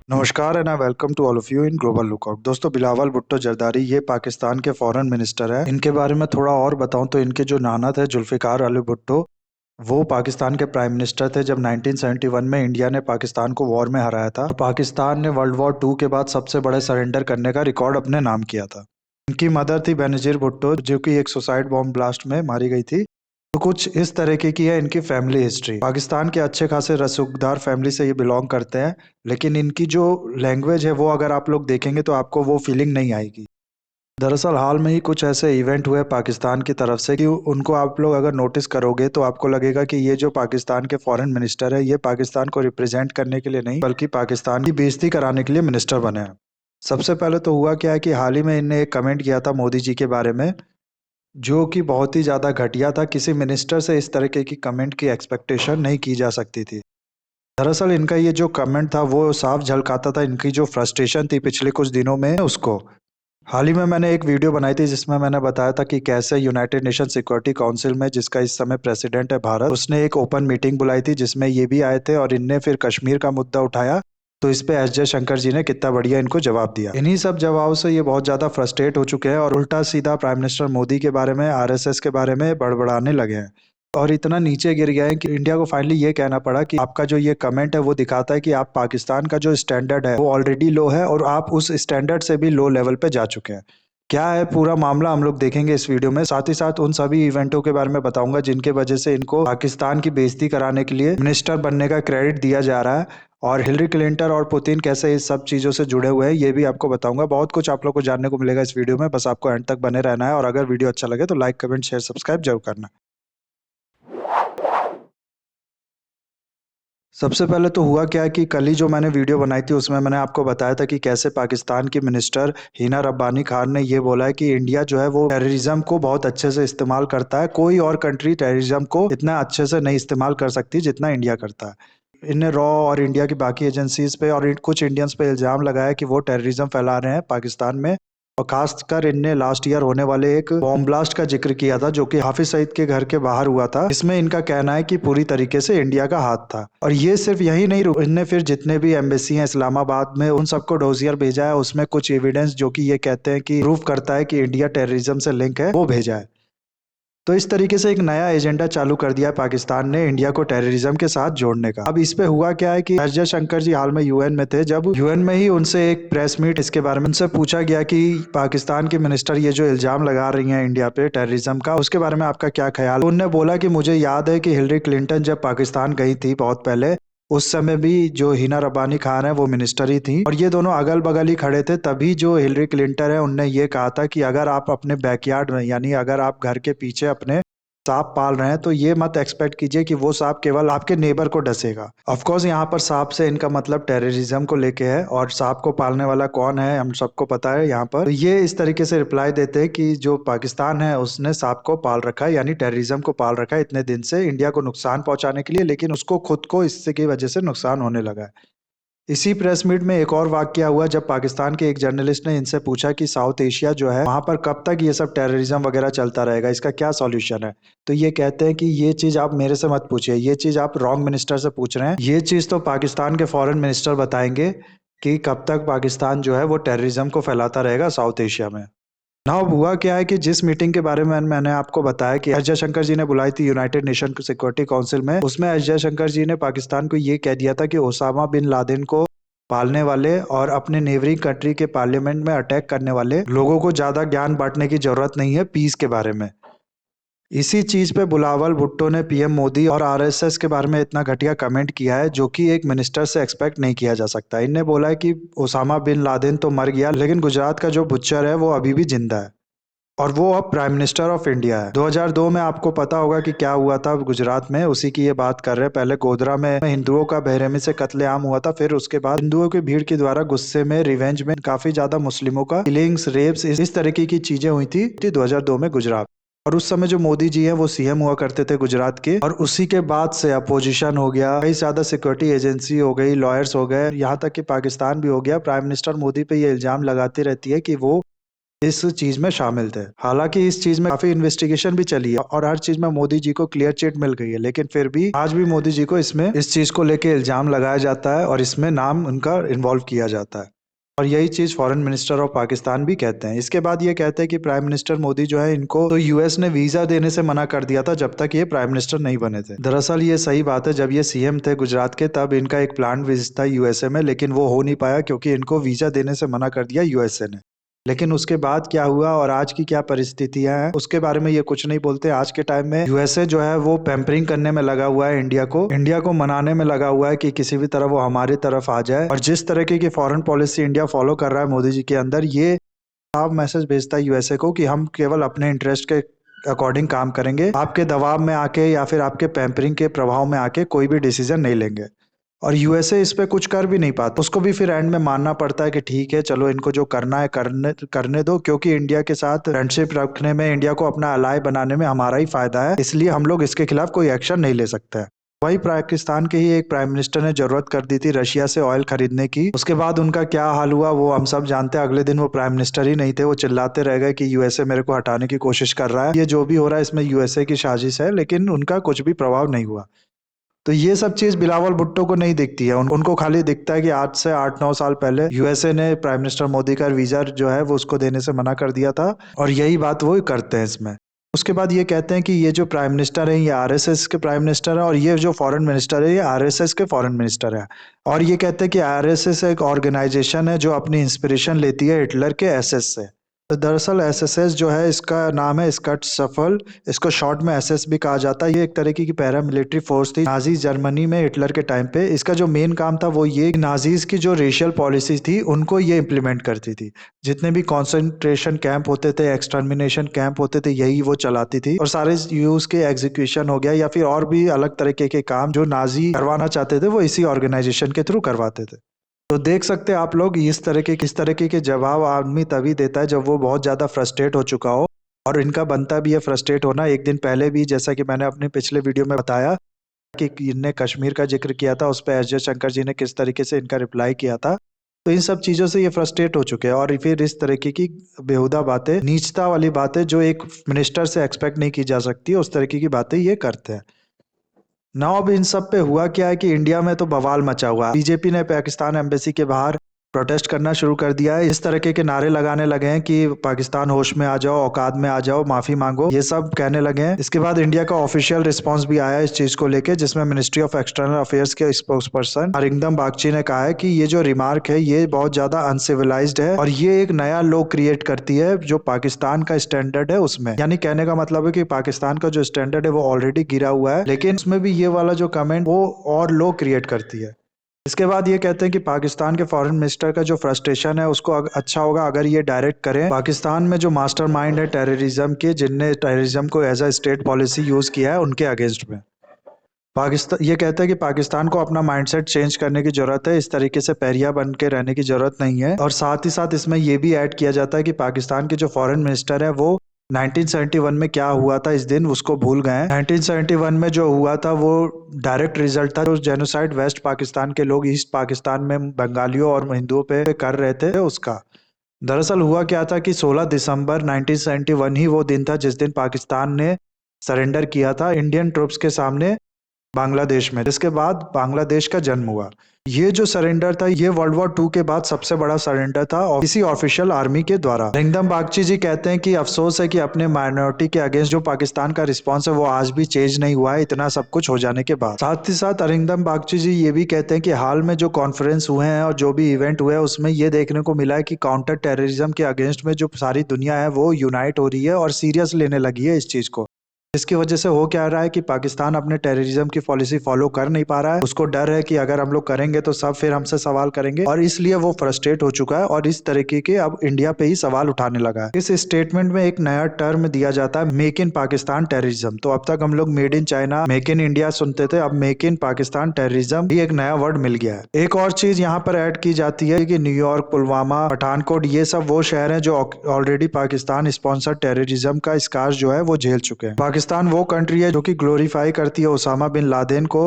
नमस्कार and I welcome to all of you in global lookout. दोस्तों, बिलावल भुट्टो जरदारी ये पाकिस्तान के फॉरेन मिनिस्टर है। इनके बारे में थोड़ा और बताऊं तो इनके जो नाना थे जुल्फिकार अली भुट्टो, वो पाकिस्तान के प्राइम मिनिस्टर थे जब 1971 में इंडिया ने पाकिस्तान को वॉर में हराया था। पाकिस्तान ने वर्ल्ड वॉर टू के बाद सबसे बड़े सरेंडर करने का रिकॉर्ड अपने नाम किया था। इनकी मदर थी बेनजीर भुट्टो, जो कि एक सुसाइड बॉम्ब ब्लास्ट में मारी गई थी। तो कुछ इस तरीके की है इनकी फैमिली हिस्ट्री। पाकिस्तान के अच्छे खासे रसूखदार फैमिली से ये बिलोंग करते हैं, लेकिन इनकी जो लैंग्वेज है वो अगर आप लोग देखेंगे तो आपको वो फीलिंग नहीं आएगी। दरअसल हाल में ही कुछ ऐसे इवेंट हुए पाकिस्तान की तरफ से कि उनको आप लोग अगर नोटिस करोगे तो आपको लगेगा कि ये जो पाकिस्तान के फॉरेन मिनिस्टर है, ये पाकिस्तान को रिप्रेजेंट करने के लिए नहीं बल्कि पाकिस्तान की बेइज्जती कराने के लिए मिनिस्टर बने हैं। सबसे पहले तो हुआ क्या है कि हाल ही में इनने एक कमेंट किया था मोदी जी के बारे में, जो कि बहुत ही ज़्यादा घटिया था। किसी मिनिस्टर से इस तरीके की कमेंट की एक्सपेक्टेशन नहीं की जा सकती थी। दरअसल इनका ये जो कमेंट था वो साफ झलकाता था इनकी जो फ्रस्ट्रेशन थी पिछले कुछ दिनों में उसको। हाल ही में मैंने एक वीडियो बनाई थी जिसमें मैंने बताया था कि कैसे यूनाइटेड नेशन सिक्योरिटी काउंसिल में, जिसका इस समय प्रेसिडेंट है भारत, उसने एक ओपन मीटिंग बुलाई थी जिसमें ये भी आए थे और इनने फिर कश्मीर का मुद्दा उठाया। तो इस पे एस जयशंकर जी ने कितना बढ़िया इनको जवाब दिया। इन्हीं सब जवाबों से ये बहुत ज्यादा फ्रस्ट्रेट हो चुके हैं और उल्टा सीधा प्राइम मिनिस्टर मोदी के बारे में, आरएसएस के बारे में बड़बड़ाने लगे हैं। और इतना नीचे गिर गया है कि इंडिया को फाइनली ये कहना पड़ा कि आपका जो ये कमेंट है वो दिखाता है कि आप पाकिस्तान का जो स्टैंडर्ड है वो ऑलरेडी लो है और आप उस स्टैंडर्ड से भी लो लेवल पे जा चुके हैं। क्या है पूरा मामला हम लोग देखेंगे इस वीडियो में। साथ ही साथ उन सभी इवेंटों के बारे में बताऊंगा जिनके वजह से इनको पाकिस्तान की बेइज्जती कराने के लिए मिनिस्टर बनने का क्रेडिट दिया जा रहा है। और हिलरी क्लिंटन और पुतिन कैसे इस सब चीज़ों से जुड़े हुए हैं ये भी आपको बताऊंगा। बहुत कुछ आप लोग को जानने को मिलेगा इस वीडियो में, बस आपको एंड तक बने रहना है। और अगर वीडियो अच्छा लगे तो लाइक, कमेंट, शेयर, सब्सक्राइब जरूर करना। सबसे पहले तो हुआ क्या है कि कल ही जो मैंने वीडियो बनाई थी उसमें मैंने आपको बताया था कि कैसे पाकिस्तान की मिनिस्टर हिना रब्बानी खान ने ये बोला है कि इंडिया जो है वो टेररिज्म को बहुत अच्छे से इस्तेमाल करता है। कोई और कंट्री टेररिज्म को इतना अच्छे से नहीं इस्तेमाल कर सकती जितना इंडिया करता है। इनने रॉ और इंडिया की बाकी एजेंसीज पे और कुछ इंडियंस पे इल्जाम लगाया कि वो टेररिज्म फैला रहे हैं पाकिस्तान में। और खासकर इनने लास्ट ईयर होने वाले एक बॉम्ब ब्लास्ट का जिक्र किया था जो कि हाफिज सईद के घर के बाहर हुआ था। इसमें इनका कहना है कि पूरी तरीके से इंडिया का हाथ था। और ये सिर्फ यही नहीं रुका, इनने फिर जितने भी एम्बेसी हैं इस्लामाबाद में उन सबको डोजियर भेजा है। उसमें कुछ एविडेंस जो कि ये कहते हैं कि प्रूफ करता है कि इंडिया टेररिज्म से लिंक है वो भेजा है। तो इस तरीके से एक नया एजेंडा चालू कर दिया है पाकिस्तान ने इंडिया को टेररिज्म के साथ जोड़ने का। अब इस पे हुआ क्या है कि एस जयशंकर जी हाल में यूएन में थे, जब यूएन में ही उनसे एक प्रेस मीट इसके बारे में उनसे पूछा गया कि पाकिस्तान की मिनिस्टर ये जो इल्जाम लगा रही हैं इंडिया पे टेररिज्म का, उसके बारे में आपका क्या ख्याल। उन्होंने बोला कि मुझे याद है कि हिलरी क्लिंटन जब पाकिस्तान गई थी बहुत पहले, उस समय भी जो हिना रब्बानी खान है वो मिनिस्टर ही थी और ये दोनों अगल बगल ही खड़े थे। तभी जो हिलरी क्लिंटन है उनने ये कहा था कि अगर आप अपने बैकयार्ड में, यानी अगर आप घर के पीछे अपने सांप पाल रहे हैं तो ये मत एक्सपेक्ट कीजिए कि वो सांप केवल आपके नेबर को डसेगा। ऑफ कोर्स यहाँ पर सांप से इनका मतलब टेररिज्म को लेके है और सांप को पालने वाला कौन है हम सबको पता है। यहाँ पर तो ये इस तरीके से रिप्लाई देते हैं कि जो पाकिस्तान है उसने सांप को पाल रखा है, यानी टेररिज्म को पाल रखा है इतने दिन से इंडिया को नुकसान पहुंचाने के लिए, लेकिन उसको खुद को इससे की वजह से नुकसान होने लगा है। इसी प्रेस मीट में एक और वाकया हुआ जब पाकिस्तान के एक जर्नलिस्ट ने इनसे पूछा कि साउथ एशिया जो है वहां पर कब तक ये सब टेररिज्म वगैरह चलता रहेगा, इसका क्या सॉल्यूशन है। तो ये कहते हैं कि ये चीज आप मेरे से मत पूछिए, ये चीज आप रॉन्ग मिनिस्टर से पूछ रहे हैं। ये चीज तो पाकिस्तान के फॉरेन मिनिस्टर बताएंगे कि कब तक पाकिस्तान जो है वो टेररिज्म को फैलाता रहेगा साउथ एशिया में। ना अब हुआ क्या है कि जिस मीटिंग के बारे में मैंने आपको बताया कि एस जयशंकर जी ने बुलाई थी यूनाइटेड नेशन सिक्योरिटी काउंसिल में, उसमें एस जयशंकर जी ने पाकिस्तान को ये कह दिया था कि ओसामा बिन लादेन को पालने वाले और अपने नेबरिंग कंट्री के पार्लियामेंट में अटैक करने वाले लोगों को ज्यादा ज्ञान बांटने की जरूरत नहीं है पीस के बारे में। इसी चीज पे बुलावल भुट्टो ने पीएम मोदी और आरएसएस के बारे में इतना घटिया कमेंट किया है जो कि एक मिनिस्टर से एक्सपेक्ट नहीं किया जा सकता। इनने बोला है कि ओसामा बिन लादेन तो मर गया लेकिन गुजरात का जो बुच्चर है वो अभी भी जिंदा है और वो अब प्राइम मिनिस्टर ऑफ इंडिया है। 2002 में आपको पता होगा कि क्या हुआ था गुजरात में, उसी की ये बात कर रहे हैं। पहले गोधरा में हिंदुओं का बेरहमी से कत्लेआम हुआ था, फिर उसके बाद हिंदुओं की भीड़ के द्वारा गुस्से में रिवेंज में काफी ज्यादा मुस्लिमों का किलिंग्स, रेप्स, इस तरीके की चीजें हुई थी 2002 में गुजरात। और उस समय जो मोदी जी हैं वो सीएम हुआ करते थे गुजरात के, और उसी के बाद से अपोजिशन हो गया, कई ज्यादा सिक्योरिटी एजेंसी हो गई, लॉयर्स हो गए, यहाँ तक कि पाकिस्तान भी हो गया। प्राइम मिनिस्टर मोदी पे ये इल्जाम लगाती रहती है कि वो इस चीज में शामिल थे। हालांकि इस चीज में काफी इन्वेस्टिगेशन भी चली है और हर चीज में मोदी जी को क्लियर चिट मिल गई है, लेकिन फिर भी आज भी मोदी जी को इसमें इस चीज को लेके इल्जाम लगाया जाता है और इसमें नाम उनका इन्वॉल्व किया जाता है। और यही चीज फॉरेन मिनिस्टर ऑफ पाकिस्तान भी कहते हैं। इसके बाद ये कहते हैं कि प्राइम मिनिस्टर मोदी जो है, इनको तो यूएस ने वीजा देने से मना कर दिया था जब तक ये प्राइम मिनिस्टर नहीं बने थे। दरअसल ये सही बात है, जब ये सीएम थे गुजरात के, तब इनका एक प्लान विजिट था यूएसए में, लेकिन वो हो नहीं पाया क्योंकि इनको वीजा देने से मना कर दिया यूएसए ने। लेकिन उसके बाद क्या हुआ और आज की क्या परिस्थितियां हैं उसके बारे में ये कुछ नहीं बोलते। आज के टाइम में यूएसए जो है वो पैम्परिंग करने में लगा हुआ है, इंडिया को मनाने में लगा हुआ है कि किसी भी तरह वो हमारी तरफ आ जाए। और जिस तरीके की फॉरेन पॉलिसी इंडिया फॉलो कर रहा है मोदी जी के अंदर, ये साफ मैसेज भेजता है यूएसए को कि हम केवल अपने इंटरेस्ट के अकॉर्डिंग काम करेंगे, आपके दबाव में आके या फिर आपके पैम्परिंग के प्रभाव में आके कोई भी डिसीजन नहीं लेंगे। और यूएसए इस पे कुछ कर भी नहीं पाता, उसको भी फिर एंड में मानना पड़ता है कि ठीक है चलो इनको जो करना है करने दो, क्योंकि इंडिया के साथ फ्रेंडशिप रखने में, इंडिया को अपना अलाय बनाने में हमारा ही फायदा है, इसलिए हम लोग इसके खिलाफ कोई एक्शन नहीं ले सकते हैं। वही पाकिस्तान के ही एक प्राइम मिनिस्टर ने जरूरत कर दी थी रशिया से ऑयल खरीदने की। उसके बाद उनका क्या हाल हुआ वो हम सब जानते हैं। अगले दिन वो प्राइम मिनिस्टर ही नहीं थे, वो चिल्लाते रह गए कि यूएसए मेरे को हटाने की कोशिश कर रहा है। ये जो भी हो रहा है इसमें यूएसए की साजिश है, लेकिन उनका कुछ भी प्रभाव नहीं हुआ। तो ये सब चीज बिलावल भुट्टो को नहीं दिखती है, उनको खाली दिखता है कि आज से 8-9 साल पहले यूएसए ने प्राइम मिनिस्टर मोदी का वीजा जो है वो उसको देने से मना कर दिया था, और यही बात वो करते हैं इसमें। उसके बाद ये कहते हैं कि ये जो प्राइम मिनिस्टर है ये आरएसएस के प्राइम मिनिस्टर है, और ये जो फॉरेन मिनिस्टर है ये आरएसएस के फॉरेन मिनिस्टर है। और ये कहते हैं कि आरएसएस एक ऑर्गेनाइजेशन है जो अपनी इंस्पिरेशन लेती है हिटलर के एसएस से। तो दरअसल एसएसएस जो है इसका नाम है स्कट सफल, इसको शॉर्ट में एसएस भी कहा जाता है। ये एक तरीके की पैरा मिलिट्री फोर्स थी नाजी जर्मनी में हिटलर के टाइम पे। इसका जो मेन काम था वो ये नाजीज की जो रेशियल पॉलिसी थी उनको ये इम्प्लीमेंट करती थी। जितने भी कॉन्सेंट्रेशन कैंप होते थे, एक्सटर्मिनेशन कैंप होते थे, यही वो चलाती थी। और सारे यूज के एग्जीक्यूशन हो गया या फिर और भी अलग तरीके के काम जो नाजी करवाना चाहते थे वो इसी ऑर्गेनाइजेशन के थ्रू करवाते थे। तो देख सकते हैं आप लोग इस तरीके के जवाब आदमी तभी देता है जब वो बहुत ज़्यादा फ्रस्ट्रेट हो चुका हो, और इनका बनता भी है फ्रस्ट्रेट होना। एक दिन पहले भी जैसा कि मैंने अपने पिछले वीडियो में बताया कि इनने कश्मीर का जिक्र किया था, उस पर एस जयशंकर जी ने किस तरीके से इनका रिप्लाई किया था। तो इन सब चीज़ों से ये फ्रस्ट्रेट हो चुके हैं, और फिर इस तरीके की बेहुदा बातें, नीचता वाली बातें जो एक मिनिस्टर से एक्सपेक्ट नहीं की जा सकती, उस तरीके की बातें ये करते हैं ना। अब इन सब पे हुआ क्या है कि इंडिया में तो बवाल मचा हुआ है। बीजेपी ने पाकिस्तान एम्बेसी के बाहर प्रोटेस्ट करना शुरू कर दिया है। इस तरीके के नारे लगाने लगे हैं कि पाकिस्तान होश में आ जाओ, औकात में आ जाओ, माफी मांगो, ये सब कहने लगे हैं। इसके बाद इंडिया का ऑफिशियल रिस्पांस भी आया इस चीज को लेके, जिसमें मिनिस्ट्री ऑफ एक्सटर्नल अफेयर्स के स्पोक्स पर्सन अरिंदम बागची ने कहा है कि ये जो रिमार्क है ये बहुत ज्यादा अनसिविलाइज्ड है, और ये एक नया लो क्रिएट करती है जो पाकिस्तान का स्टैंडर्ड है उसमें। यानी कहने का मतलब है कि पाकिस्तान का जो स्टैंडर्ड है वो ऑलरेडी गिरा हुआ है, लेकिन उसमें भी ये वाला जो कमेंट वो और लो क्रिएट करती है। इसके बाद ये कहते हैं कि पाकिस्तान के फॉरेन मिनिस्टर का जो फ्रस्ट्रेशन है उसको अच्छा होगा अगर ये डायरेक्ट करें पाकिस्तान में जो मास्टरमाइंड है टेररिज्म के, जिनने टेररिज्म को as a state policy use किया है, उनके अगेंस्ट में। पाकिस्तान ये कहता है कि पाकिस्तान को अपना माइंडसेट चेंज करने की जरूरत है, इस तरीके से पैरिया बन के रहने की जरूरत नहीं है। और साथ ही साथ इसमें यह भी ऐड किया जाता है कि पाकिस्तान के जो फॉरेन मिनिस्टर है वो 1971 में क्या हुआ था इस दिन उसको भूल गए हैं। 1971 में जो हुआ था वो डायरेक्ट रिजल्ट था जो जेनोसाइड वेस्ट पाकिस्तान के लोग ईस्ट पाकिस्तान में बंगालियों और हिंदुओं पे कर रहे थे उसका। दरअसल हुआ क्या था कि 16 दिसंबर 1971 ही वो दिन था जिस दिन पाकिस्तान ने सरेंडर किया था इंडियन ट्रूप्स के सामने बांग्लादेश में, जिसके बाद बांग्लादेश का जन्म हुआ। ये जो सरेंडर था ये वर्ल्ड वॉर 2 के बाद सबसे बड़ा सरेंडर था और इसी ऑफिशियल आर्मी के द्वारा। अरिंदम बागची जी कहते हैं कि अफसोस है कि अपने माइनॉरिटी के अगेंस्ट जो पाकिस्तान का रिस्पॉन्स है वो आज भी चेंज नहीं हुआ है इतना सब कुछ हो जाने के बाद। साथ ही साथ अरिंदम बागची जी ये भी कहते हैं कि हाल में जो कॉन्फ्रेंस हुए हैं और जो भी इवेंट हुए हैं उसमें ये देखने को मिला है कि काउंटर टेररिज्म के अगेंस्ट में जो सारी दुनिया है वो यूनाइट हो रही है और सीरियस लेने लगी है इस चीज को। इसकी वजह से हो क्या रहा है कि पाकिस्तान अपने टेररिज्म की पॉलिसी फॉलो कर नहीं पा रहा है। उसको डर है कि अगर हम लोग करेंगे तो सब फिर हमसे सवाल करेंगे, और इसलिए वो फ्रस्ट्रेट हो चुका है और इस तरीके के अब इंडिया पे ही सवाल उठाने लगा है। इस स्टेटमेंट में एक नया टर्म दिया जाता है मेक इन पाकिस्तान टेररिज्म। तो अब तक हम लोग made in China, make in India सुनते थे, अब मेक इन पाकिस्तान टेररिज्म भी एक नया वर्ड मिल गया है। एक और चीज यहाँ पर ऐड की जाती है कि न्यूयॉर्क, पुलवामा, पठानकोट ये सब वो शहर हैं जो ऑलरेडी पाकिस्तान स्पॉन्सर टेररिज्म का स्कार जो है वो झेल चुके हैं। पाकिस्तान वो कंट्री है जो कि ग्लोरीफाई करती है ओसामा बिन लादेन को,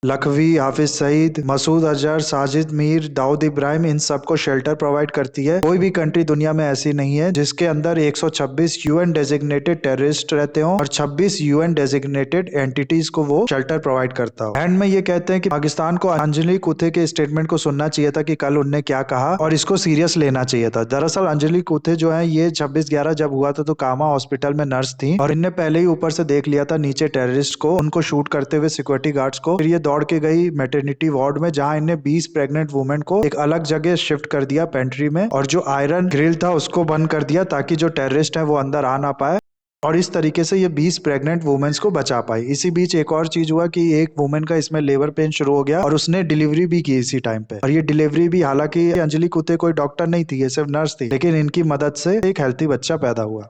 लखवी, हाफिज सईद, मसूद अजहर, साजिद मीर, दाऊद इब्राहिम, इन सबको शेल्टर प्रोवाइड करती है। कोई भी कंट्री दुनिया में ऐसी नहीं है जिसके अंदर 126 यूएन डेजिग्नेटेड टेररिस्ट रहते हो और 26 यूएन डेजिग्नेटेड एंटिटीज को वो शेल्टर प्रोवाइड करता हो। एंड में ये कहते हैं कि पाकिस्तान को अंजलि कुथे के स्टेटमेंट को सुनना चाहिए था कि कल उनने क्या कहा और इसको सीरियस लेना चाहिए था। दरअसल अंजलि कुथे जो है ये 26/11 जब हुआ था तो कामा हॉस्पिटल में नर्स थी और इनने पहले ही ऊपर से देख लिया था नीचे टेररिस्ट को, उनको शूट करते हुए सिक्योरिटी गार्ड्स को। फिर ये दौड़ के गई मैटरनिटी वार्ड में जहां इनने 20 प्रेग्नेंट वुमेन को एक अलग जगह शिफ्ट कर दिया पेंट्री में और जो आयरन ग्रिल था उसको बंद कर दिया ताकि जो टेररिस्ट है वो अंदर आ ना पाए और इस तरीके से ये 20 प्रेग्नेंट वुमेन्स को बचा पाई। इसी बीच एक और चीज हुआ कि एक वुमेन का इसमें लेबर पेन शुरू हो गया और उसने डिलीवरी भी की इसी टाइम पे। और ये डिलीवरी भी, हालांकि अंजलि कुते कोई डॉक्टर नहीं थी, ये सिर्फ नर्स थी, लेकिन इनकी मदद से एक हेल्थी बच्चा पैदा हुआ।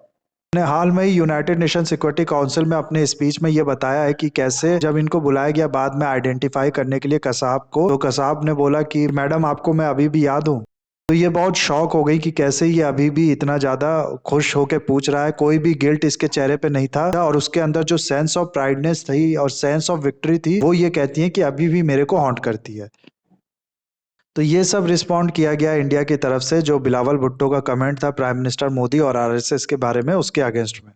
ने हाल में ही यूनाइटेड नेशन सिक्योरिटी काउंसिल में अपने स्पीच में ये बताया है कि कैसे जब इनको बुलाया गया बाद में आइडेंटिफाई करने के लिए कसाब को, तो कसाब ने बोला कि मैडम आपको मैं अभी भी याद हूँ। तो ये बहुत शॉक हो गई कि कैसे ये अभी भी इतना ज्यादा खुश होकर पूछ रहा है। कोई भी गिल्ट इसके चेहरे पे नहीं था और उसके अंदर जो सेंस ऑफ प्राइडनेस थी और सेंस ऑफ विक्ट्री थी वो ये कहती है कि अभी भी मेरे को हॉन्ट करती है। तो ये सब रिस्पॉन्ड किया गया इंडिया की तरफ से, जो बिलावल भुट्टो का कमेंट था प्राइम मिनिस्टर मोदी और आरएसएस के बारे में, उसके अगेंस्ट में।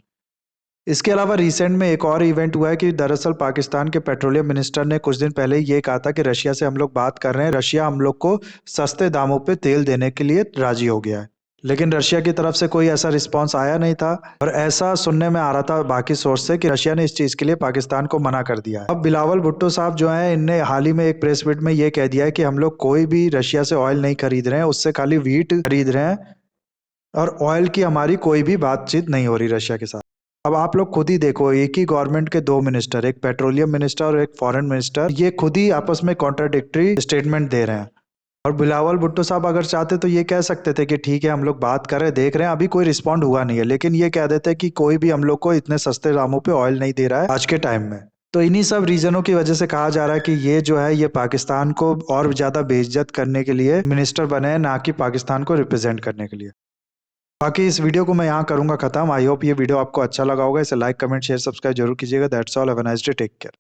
इसके अलावा रिसेंट में एक और इवेंट हुआ है कि दरअसल पाकिस्तान के पेट्रोलियम मिनिस्टर ने कुछ दिन पहले ये कहा था कि रशिया से हम लोग बात कर रहे हैं, रशिया हम लोग को सस्ते दामों पे तेल देने के लिए राजी हो गया है। लेकिन रशिया की तरफ से कोई ऐसा रिस्पांस आया नहीं था और ऐसा सुनने में आ रहा था बाकी सोर्स से कि रशिया ने इस चीज के लिए पाकिस्तान को मना कर दिया है। अब बिलावल भुट्टो साहब जो हैं, इनने हाल ही में एक प्रेस मीट में ये कह दिया है कि हम लोग कोई भी रशिया से ऑयल नहीं खरीद रहे हैं, उससे खाली व्हीट खरीद रहे हैं और ऑयल की हमारी कोई भी बातचीत नहीं हो रही रशिया के साथ। अब आप लोग खुद ही देखो, एक ही गवर्नमेंट के दो मिनिस्टर, एक पेट्रोलियम मिनिस्टर और एक फॉरेन मिनिस्टर, ये खुद ही आपस में कॉन्ट्राडिक्टरी स्टेटमेंट दे रहे हैं। और बिलावल भुट्टो साहब अगर चाहते तो ये कह सकते थे कि ठीक है हम लोग बात कर रहे हैं, देख रहे हैं, अभी कोई रिस्पॉन्ड हुआ नहीं है, लेकिन ये कह देते कि कोई भी हम लोग को इतने सस्ते दामों पे ऑयल नहीं दे रहा है आज के टाइम में। तो इन्हीं सब रीजनों की वजह से कहा जा रहा है कि ये जो है ये पाकिस्तान को और ज्यादा बेइज्जत करने के लिए मिनिस्टर बने हैं, ना कि पाकिस्तान को रिप्रेजेंट करने के लिए। बाकी इस वीडियो को मैं यहाँ करूंगा खत्म। आई होप ये वीडियो आपको अच्छा लगा होगा। इसे लाइक, कमेंट, शेयर, सब्सक्राइब जरूर कीजिएगा। That's all, have a nice day, take care.